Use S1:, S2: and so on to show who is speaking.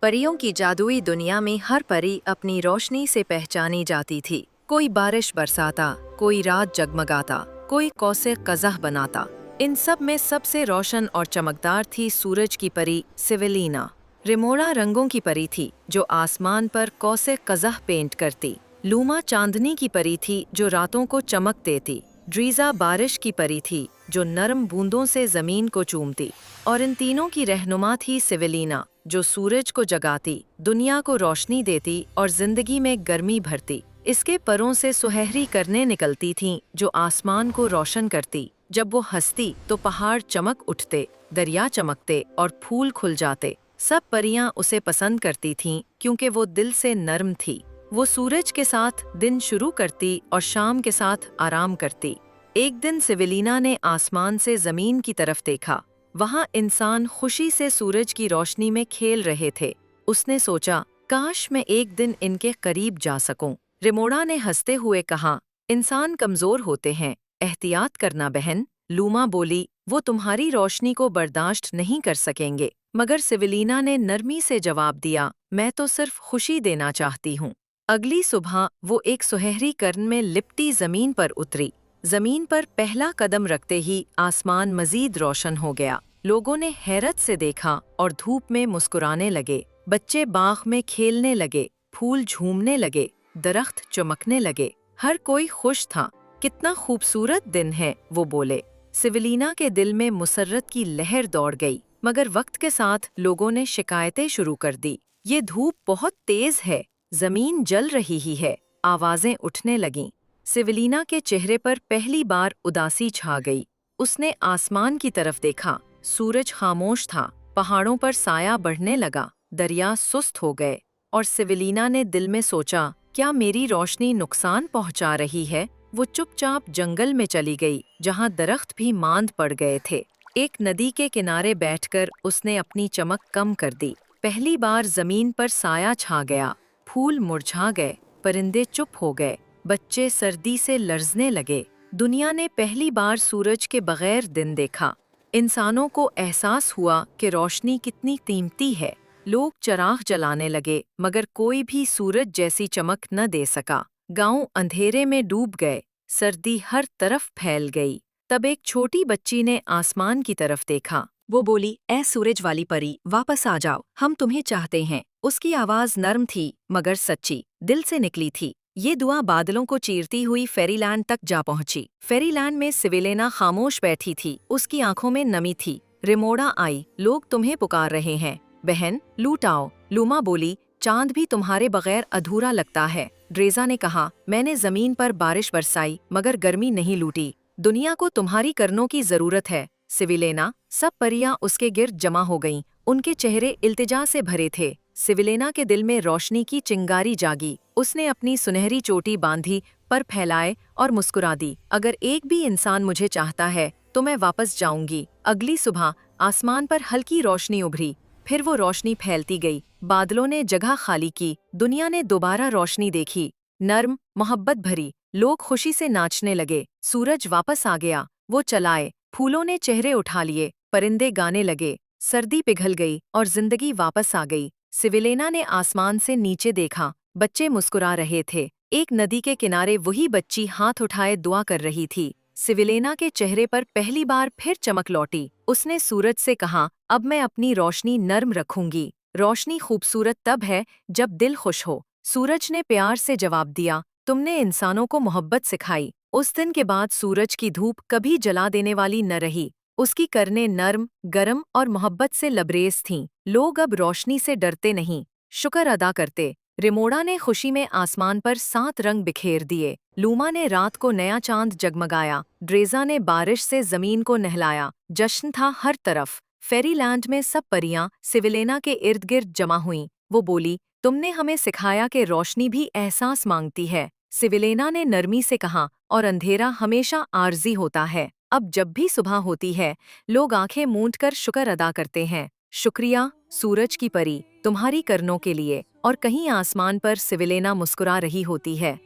S1: परियों की जादुई दुनिया में हर परी अपनी रोशनी से पहचानी जाती थी। कोई बारिश बरसाता, कोई रात जगमगाता, कोई कौसे कज़ह बनाता। इन सब में सबसे रोशन और चमकदार थी सूरज की परी सिविलिना। रिमोड़ा रंगों की परी थी जो आसमान पर कौसे कज़ह पेंट करती। लूमा चांदनी की परी थी जो रातों को चमक देती। ड्रीज़ा बारिश की परी थी जो नरम बूंदों से जमीन को चूमती। और इन तीनों की रहनुमा थी सिविलिना, जो सूरज को जगाती, दुनिया को रोशनी देती और जिंदगी में गर्मी भरती। इसके परों से सुनहरी किरणें निकलती थीं जो आसमान को रोशन करती। जब वो हंसती तो पहाड़ चमक उठते, दरिया चमकते और फूल खुल जाते। सब परियां उसे पसंद करती थीं क्योंकि वो दिल से नर्म थी। वो सूरज के साथ दिन शुरू करती और शाम के साथ आराम करती। एक दिन सिविलिना ने आसमान से जमीन की तरफ देखा। वहां इंसान खुशी से सूरज की रोशनी में खेल रहे थे। उसने सोचा, काश मैं एक दिन इनके करीब जा सकूं। रिमोड़ा ने हंसते हुए कहा, इंसान कमजोर होते हैं, एहतियात करना बहन। लूमा बोली, वो तुम्हारी रोशनी को बर्दाश्त नहीं कर सकेंगे। मगर सिविलिना ने नरमी से जवाब दिया, मैं तो सिर्फ खुशी देना चाहती हूँ। अगली सुबह वो एक सुनहरी किरण में लिपटी जमीन पर उतरी। जमीन पर पहला कदम रखते ही आसमान मजीद रोशन हो गया। लोगों ने हैरत से देखा और धूप में मुस्कुराने लगे। बच्चे बाग में खेलने लगे, फूल झूमने लगे, दरख्त चमकने लगे। हर कोई खुश था। कितना खूबसूरत दिन है, वो बोले। सिविलिना के दिल में मुसर्रत की लहर दौड़ गई। मगर वक्त के साथ लोगों ने शिकायतें शुरू कर दी। ये धूप बहुत तेज है, जमीन जल रही ही है, आवाजें उठने लगीं। सिविलिना के चेहरे पर पहली बार उदासी छा गई। उसने आसमान की तरफ देखा। सूरज खामोश था, पहाड़ों पर साया बढ़ने लगा, दरिया सुस्त हो गए। और सिविलिना ने दिल में सोचा, क्या मेरी रोशनी नुकसान पहुंचा रही है? वो चुपचाप जंगल में चली गई, जहां दरख्त भी मांद पड़ गए थे। एक नदी के किनारे बैठकर उसने अपनी चमक कम कर दी। पहली बार जमीन पर साया छा गया, फूल मुरझा गए, परिंदे चुप हो गए, बच्चे सर्दी से लरजने लगे। दुनिया ने पहली बार सूरज के बगैर दिन देखा। इंसानों को एहसास हुआ कि रोशनी कितनी कीमती है। लोग चिराग जलाने लगे, मगर कोई भी सूरज जैसी चमक न दे सका। गांव अंधेरे में डूब गए, सर्दी हर तरफ फैल गई। तब एक छोटी बच्ची ने आसमान की तरफ देखा। वो बोली, ऐ सूरज वाली परी, वापस आ जाओ, हम तुम्हें चाहते हैं। उसकी आवाज नर्म थी मगर सच्ची, दिल से निकली थी। ये दुआ बादलों को चीरती हुई फेरीलैंड तक जा पहुंची। फेरीलैंड में सिविलिना खामोश बैठी थी, उसकी आंखों में नमी थी। रिमोड़ा आई, लोग तुम्हें पुकार रहे हैं, बहन लूट आओ। लूमा बोली, चांद भी तुम्हारे बगैर अधूरा लगता है। ड्रेजा ने कहा, मैंने जमीन पर बारिश बरसाई मगर गर्मी नहीं लूटी। दुनिया को तुम्हारी करनों की जरूरत है। सिविलिना, सब परियां उसके गिर्द जमा हो गईं। उनके चेहरे इल्तिजा से भरे थे। सिविलिना के दिल में रोशनी की चिंगारी जागी। उसने अपनी सुनहरी चोटी बांधी, पर फैलाए और मुस्कुरा दी। अगर एक भी इंसान मुझे चाहता है तो मैं वापस जाऊंगी। अगली सुबह आसमान पर हल्की रोशनी उभरी, फिर वो रोशनी फैलती गई। बादलों ने जगह खाली की, दुनिया ने दोबारा रोशनी देखी, नर्म, मोहब्बत भरी। लोग खुशी से नाचने लगे। सूरज वापस आ गया, वो चलाए, फूलों ने चेहरे उठा लिए, परिंदे गाने लगे, सर्दी पिघल गई और जिंदगी वापस आ गई। सिविलिना ने आसमान से नीचे देखा, बच्चे मुस्कुरा रहे थे। एक नदी के किनारे वही बच्ची हाथ उठाए दुआ कर रही थी। सिविलिना के चेहरे पर पहली बार फिर चमक लौटी। उसने सूरज से कहा, अब मैं अपनी रोशनी नर्म रखूंगी। रोशनी खूबसूरत तब है जब दिल खुश हो। सूरज ने प्यार से जवाब दिया, तुमने इंसानों को मोहब्बत सिखाई। उस दिन के बाद सूरज की धूप कभी जला देने वाली न रही। उसकी करनें नर्म, गरम और मोहब्बत से लबरेज थीं। लोग अब रोशनी से डरते नहीं, शुक्र अदा करते। रिमोड़ा ने खुशी में आसमान पर 7 रंग बिखेर दिए। लूमा ने रात को नया चांद जगमगाया। ड्रेजा ने बारिश से जमीन को नहलाया। जश्न था हर तरफ। फेरीलैंड में सब परियां सिविलिना के इर्द गिर्द जमा हुईं। वो बोली, तुमने हमें सिखाया कि रोशनी भी एहसास मांगती है। सिविलिना ने नरमी से कहा, और अंधेरा हमेशा आर्जी होता है। अब जब भी सुबह होती है, लोग आंखें मूंद कर शुक्र अदा करते हैं। शुक्रिया सूरज की परी, तुम्हारी करनों के लिए। और कहीं आसमान पर सिविलिना मुस्कुरा रही होती है।